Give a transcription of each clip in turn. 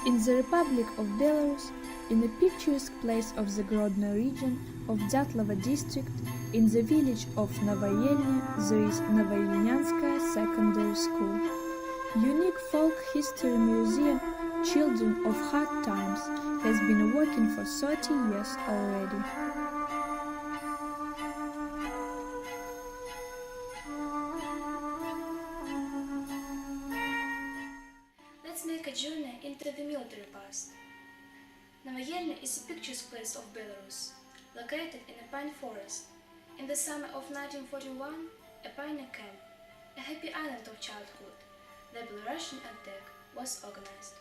In the Republic of Belarus, in the picturesque place of the Grodno region of Dyatlova district, in the village of Novoyelnya, there is Novoyelnyanskaya Secondary School. Unique folk history museum, Children of Hard Times, has been working for 30 years already. Let's make a journey into the military past. Novoyelnya is a picturesque place of Belarus, located in a pine forest. In the summer of 1941, a pioneer camp, a happy island of childhood, the Belarusian attack was organized.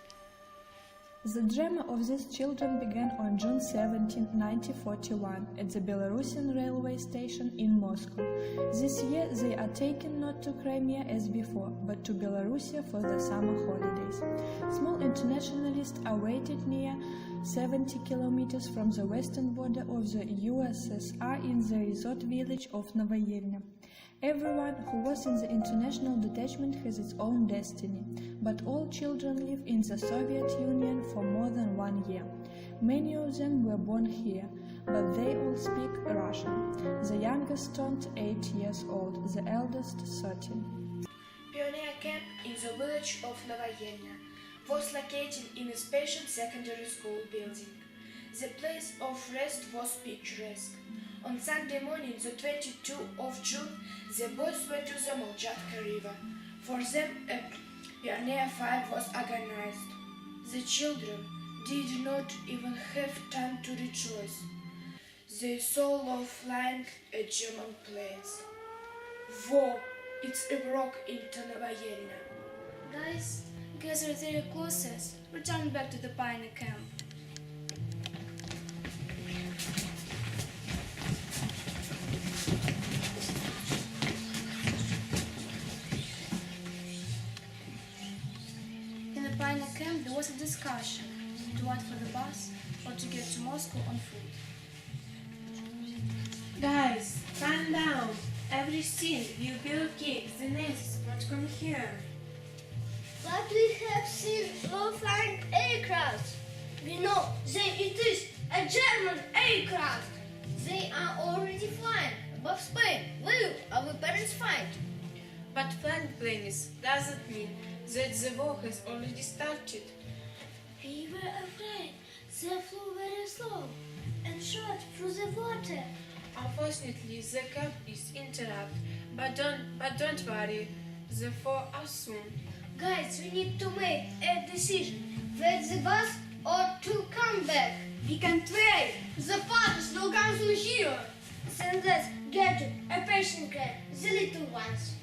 The drama of these children began on June 17, 1941, at the Belarusian railway station in Moscow. This year they are taken not to Crimea as before, but to Belarusia for the summer holidays. Small internationalists are waited near 70 kilometers from the western border of the USSR in the resort village of Novoyelnya. Everyone who was in the international detachment has its own destiny, but all children live in the Soviet Union for more than 1 year. Many of them were born here, but they all speak Russian. The youngest turned 8 years old, the eldest 13. Pioneer camp in the village of Novoyelnya was located in a special secondary school building. The place of rest was picturesque. On Sunday morning, the 22nd of June, the boys went to the Molchatka River. For them, a pioneer fire was organized. The children did not even have time to rejoice. They saw low flying at German planes. Whoa! It's a rock into Novoyelnya. Guys, gather their closest, return back to the pioneer camp. In the pioneer camp there was a discussion to wait for the bus or to get to Moscow on foot. Guys, calm down. Everything will be okay. The nest won't come here. But we have seen low-flying aircraft. We know that it is a German aircraft. They are already flying above Spain. Will our parents find? But flying planes doesn't mean that the war has already started. We were afraid. They flew very slow and shot through the water. Unfortunately, the camp is interrupted. But don't worry. The war are soon. Guys, we need to make a decision. Wait the bus or to come back. We can't wait. The fathers will come through here. Then let's get to a patient care, the little ones.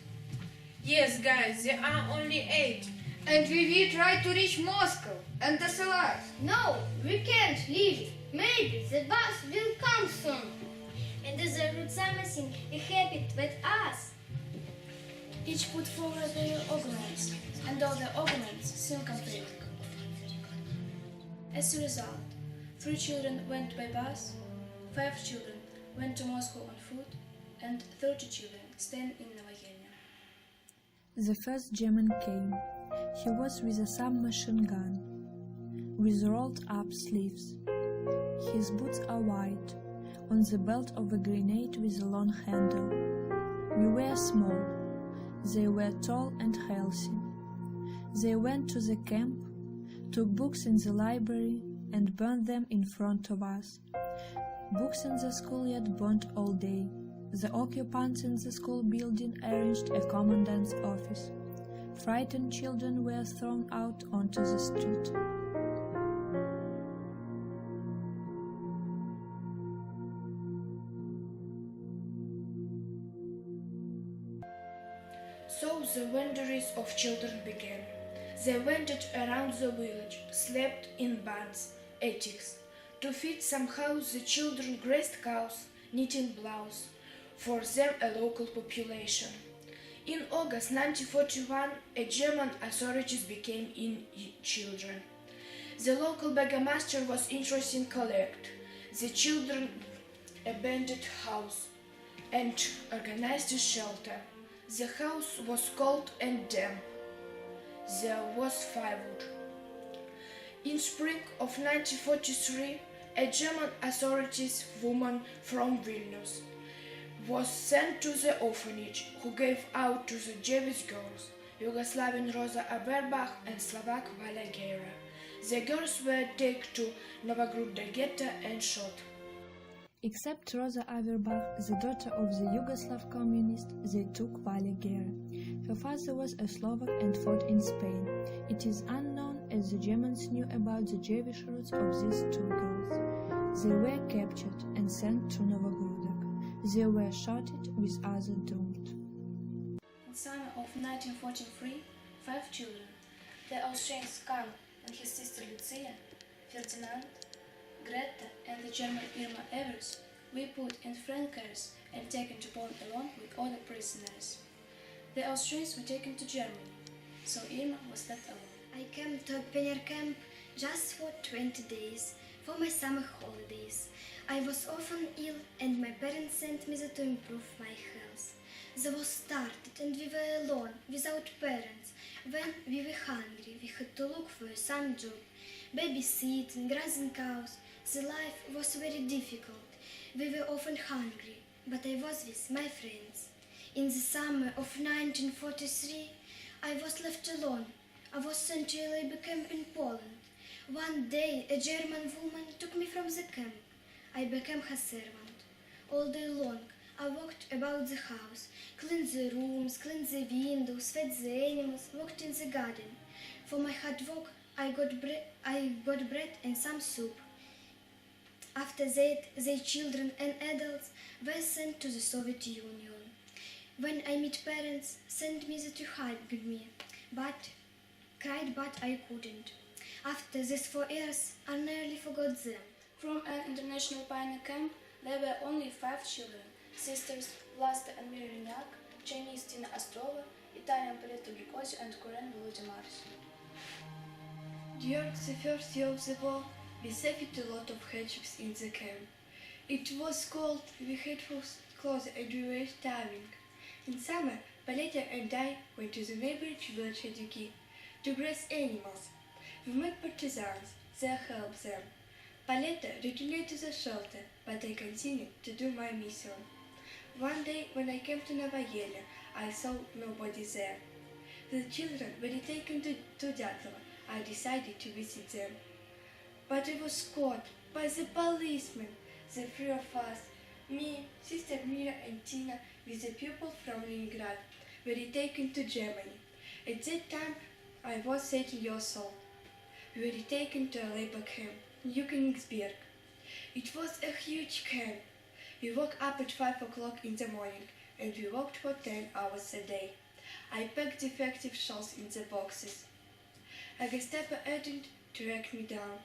Yes, guys, there are only 8. And we will try to reach Moscow and the alive. No, we can't leave. Maybe the bus will come soon. And if there would something happen with us. Each put forward their arguments, and all the arguments seemed complete. As a result, 3 children went by bus, 5 children went to Moscow on foot, and 30 children stayed in Novoyelnya. The first German came. He was with a submachine gun, with rolled-up sleeves. His boots are white, on the belt of a grenade with a long handle. We were small. They were tall and healthy. They went to the camp, took books in the library, and burned them in front of us. Books in the schoolyard burnt all day. The occupants in the school building arranged a commandant's office. Frightened children were thrown out onto the street. So the wanderings of children began. They wandered around the village, slept in barns, attics. To feed somehow the children grazed cows, knitting blouse, for them a local population. In August 1941, a German authorities became in children. The local burgomaster was interested in collect the children abandoned house and organized a shelter. The house was cold and damp. There was firewood. In spring of 1943, a German authorities woman from Vilnius was sent to the orphanage who gave out to the Jewish girls, Yugoslavian Rosa Averbach and Slovak Valia Gera. The girls were taken to Novogrodka ghetto and shot. Except Rosa Averbach, the daughter of the Yugoslav communist, they took Valia Gera. Her father was a Slovak and fought in Spain. It is unknown as the Germans knew about the Jewish roots of these two girls. They were captured and sent to Novogrodka. They were shot with others doomed. In summer of 1943, 5 children, the Austrians Karl and his sister Lucia, Ferdinand, Greta and the German Irma Evers, were put in friend cars and taken to Poland along with other prisoners. The Austrians were taken to Germany, so Irma was left alone. I came to a pioneer camp just for 20 days for my summer holidays. I was often ill and my parents sent me there to improve my health. The war started and we were alone, without parents. When we were hungry, we had to look for some job, babysitting, grazing cows. The life was very difficult. We were often hungry, but I was with my friends. In the summer of 1943, I was left alone. I was sent to a labor camp in Poland. One day, a German woman took me from the camp. I became her servant. All day long, I walked about the house, cleaned the rooms, cleaned the windows, fed the animals, worked in the garden. For my hard work, I got bread and some soup. After that, the children and adults were sent to the Soviet Union. When I meet parents, sent me there to hug me, but I couldn't. After these 4 years, I nearly forgot them. From an international pioneer camp, there were only 5 children, sisters Vlasta and Mira Vinyak, Chinese Tina Ostrova, Italian Paletta Glicosio and Korean Volodymyr. During the first year of the war, we suffered a lot of hardships in the camp. It was cold, we had clothes and we were starving. In summer, Paletta and I went to the neighboring village языке to graze animals. We met partisans, they helped them. Paletta returned to the shelter, but I continued to do my mission. One day, when I came to Novoyelia, I saw nobody there. The children were taken to Teatralizovanная. I decided to visit them. But I was caught by the policemen. The 3 of us, me, Sister Mira and Tina, with the people from Leningrad, were taken to Germany. At that time, I was 13 years old. We were taken to a labor camp, New Königsberg. It was a huge camp. We woke up at 5 o'clock in the morning, and we worked for 10 hours a day. I packed defective shells in the boxes. A Gestapo agent tracked me down.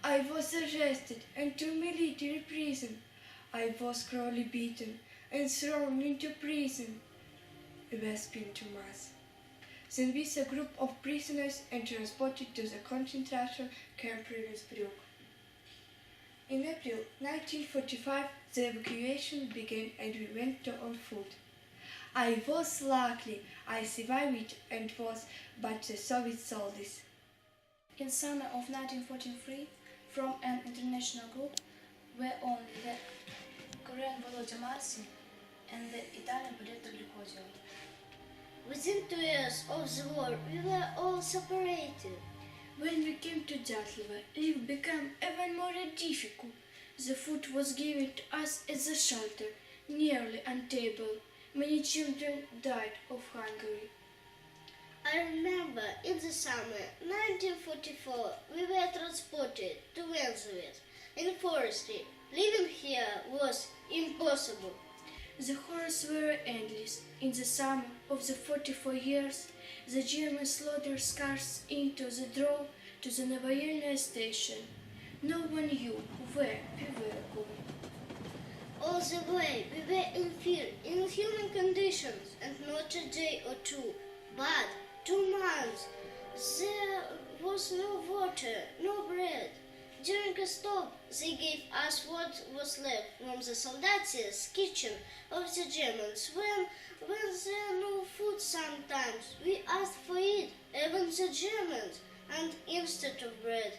I was arrested and to military prison. I was cruelly beaten and thrown into prison. We were pinned to mass. Then with a group of prisoners and transported to the concentration camp Ravensbrück. In April 1945, the evacuation began and we went on foot. I was lucky. I survived and was but the Soviet soldiers. In summer of 1943, from an international group were only the Korean Volodymyr and the Italian Paletta Glicosio. Within 2 years of the war, we were all separated. When we came to Teatralizovanная, life became even more difficult. The food was given to us at the shelter, nearly untenable. Many children died of hunger. I remember in the summer 1944 we were transported to Wenzowitz in forestry. Living here was impossible. The horrors were endless. In the summer of the 44 years, the Germans slaughtered cars into the draw to the Novoyelia station. No one knew where we were going. All the way we were in fear, in inhuman conditions, and not a day or two, but 2 months. There was no water, no bread. During a stop, they gave us what was left from the Soldates' kitchen of the Germans. When there no food sometimes, we asked for it, even the Germans, and instead of bread,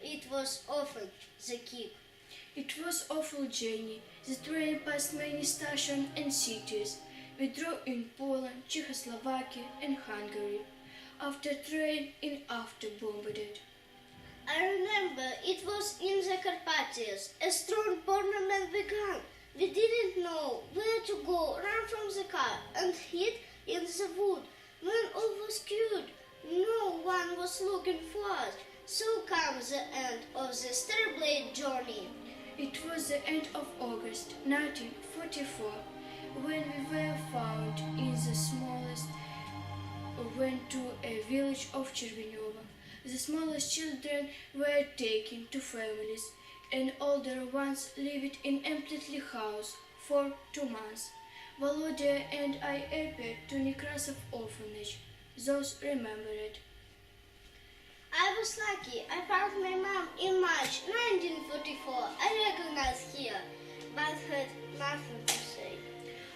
It was awful, the kick. It was awful journey. The train passed many stations and cities. We drove in Poland, Czechoslovakia and Hungary. After train and after bombarded. I remember it was in the Carpathians. A strong bombardment began. We didn't know where to go, ran from the car and hid in the wood. When all was quiet, no one was looking for us. So comes the end of this terrible journey. It was the end of August 1944 when we were found in the smallest, went to a village of Chervenova. The smallest children were taken to families, and older ones lived in empty house for 2 months. Volodya and I appeared to Nekrasov orphanage. Those remember it. I was lucky. I found my mom in March 1944. I recognized her, but had nothing to say.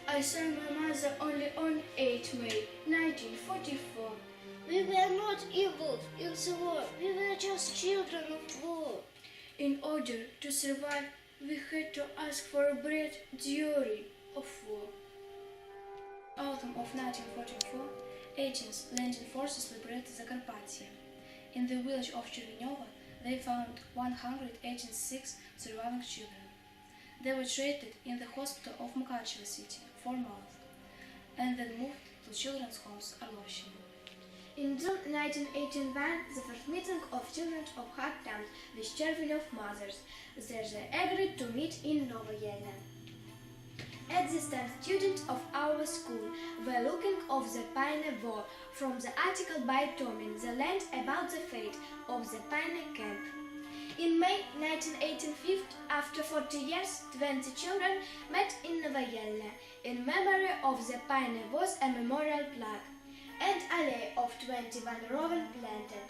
I saw my mother only on 8 May 1944. We were not involved in the war. We were just children of war. In order to survive, we had to ask for bread during of war. Autumn of 1944, 18th landing forces liberated the Carpathia. In the village of Chervenova, they found 186 surviving children. They were treated in the hospital of Mukachevo city for months, and then moved to children's homes Arlovщины. In June 1981, the first meeting of children of hard times with Chervenov mothers. There they agreed to meet in Novoyelna. At this time, students of our school were looking of the Pine War from the article by Tomin, The Land about the fate of the Pine Camp. In May 1985, after 40 years, 20 children met in Novoyelna. In memory of the Pine was a memorial plaque and alley of 21 rowan planted.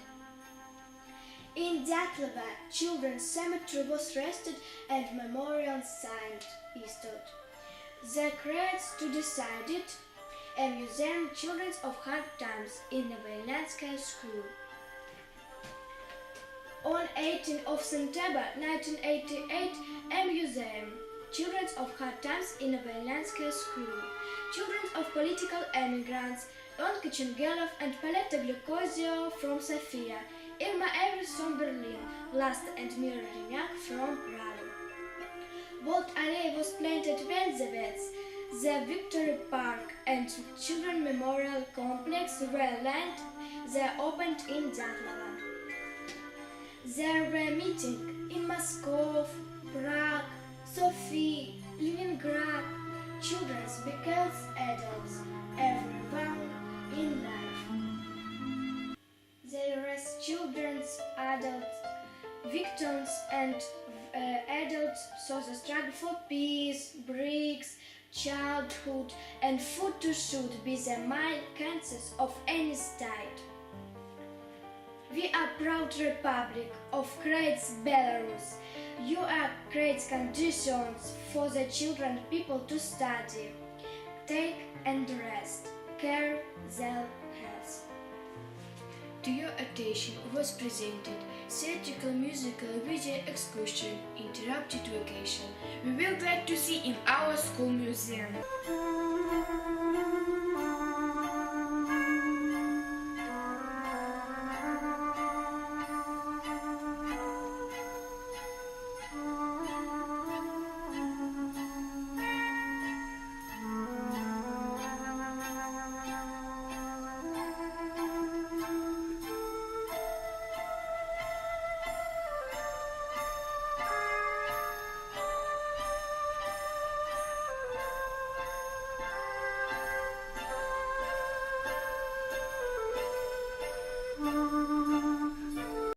In Dyatlova, children's cemetery was rested and memorial sign installed. The credits to decide it, a museum children of hard times in Novoyelnanskaya school. On 18th of September 1988, a museum children of hard times in Novoyelnanskaya school. Children of political emigrants, Ion Kichengelov and Paleta Glukozio from Sofia, Irma Avery from Berlin, Vlasta and Mira Remyak from Prague. Walled alley was planted when the vets, the Victory Park and Children Memorial Complex were land. They opened in Dyatlova. There were meetings in Moscow, Prague, Sofia, Leningrad. Children became adults, everyone in life. They raised children, adults, victims and adults saw the struggle for peace, breaks, childhood and food to should be the main concerns of any state. We are proud Republic of great Belarus. You are great conditions for the children people to study, take and rest, care their health. To your attention was presented theatrical musical video excursion Interrupted Vacation. We will glad to see in our school museum.